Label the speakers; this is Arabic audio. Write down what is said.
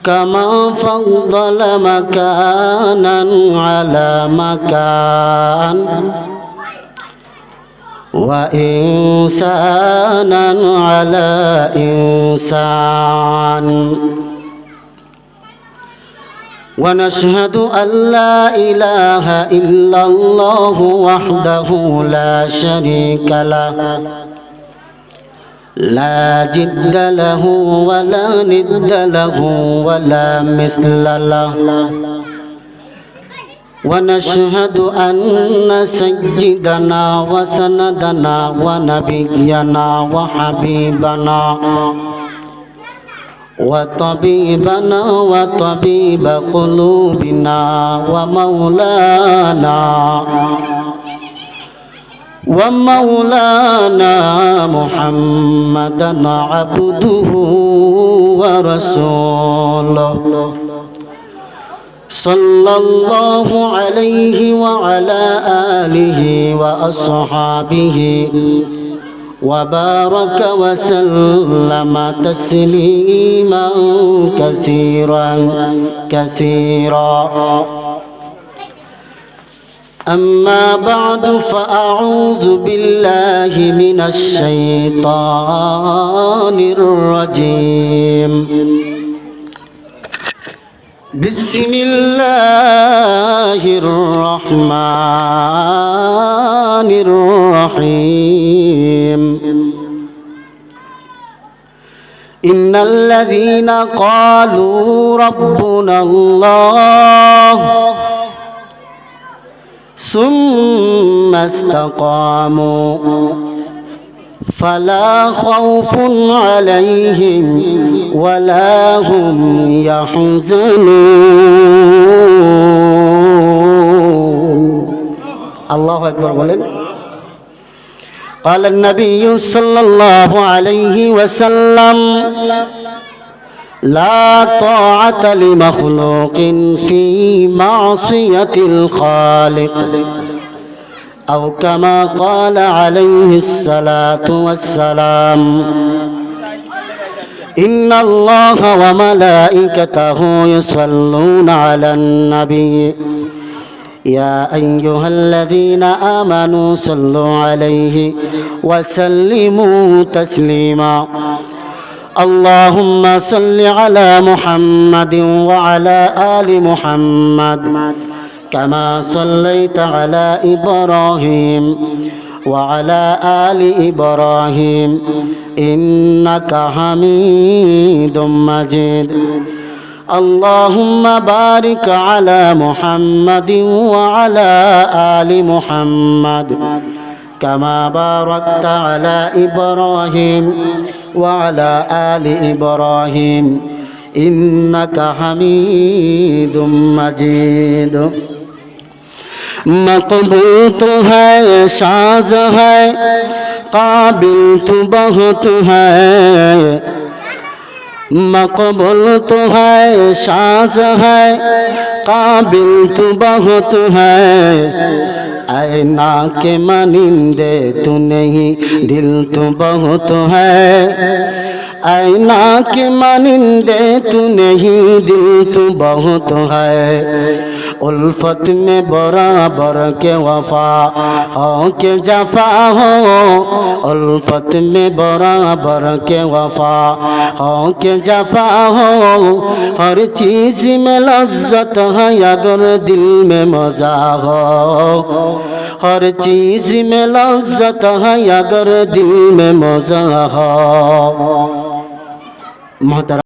Speaker 1: كما فضل مكانا على مكان وإنسانا على إنسان ونشهد أن لا إله إلا الله وحده لا شريك له لا جد له ولا ند له ولا مثل له ونشهد أن سيدنا وسندنا ونبينا وحبيبنا وطبيبنا وطبيب قلوبنا ومولانا محمدا عبده ورسوله صلى الله عليه وعلى آله وأصحابه وبارك وسلم تسليما كثيرا أما بعد فأعوذ بالله من الشيطان الرجيم بسم الله الرحمن الرحيم إن الذين قالوا ربنا الله ثم استقاموا فلا خوف عليهم ولا هم يحزنون الله أكبر بولن قال النبي صلى الله عليه وسلم لا طاعة لمخلوق في معصية الخالق أو كما قال عليه الصلاة والسلام إن الله وملائكته يصلون على النبي يا أيها الذين آمنوا صلوا عليه وسلموا تسليما اللهم صل على محمد وعلى آل محمد كما صليت على إبراهيم وعلى آل إبراهيم إنك حميد مجيد اللهم بارك على محمد وعلى آل محمد كما باركت على إبراهيم وعلى آل إبراهيم إنك حميد مجيد مقبول تو ہے شاز ہے قابل تو بہت ہے مقبول تو ہے شاز ہے قابل تو بہت ہے ऐना के मानिंदे तू नहीं दिल तो बहुत है ऐना के मानिंदे तू नहीं दिल तो बहुत है उल्फत में बराबर के वफा हो के जफा हो उल्फत में बराबर के वफा हो के जफा हो हर चीज में लज्जत है अगर दिल में मजा हो हर चीज में लज्जत है अगर दिल में मजा हो।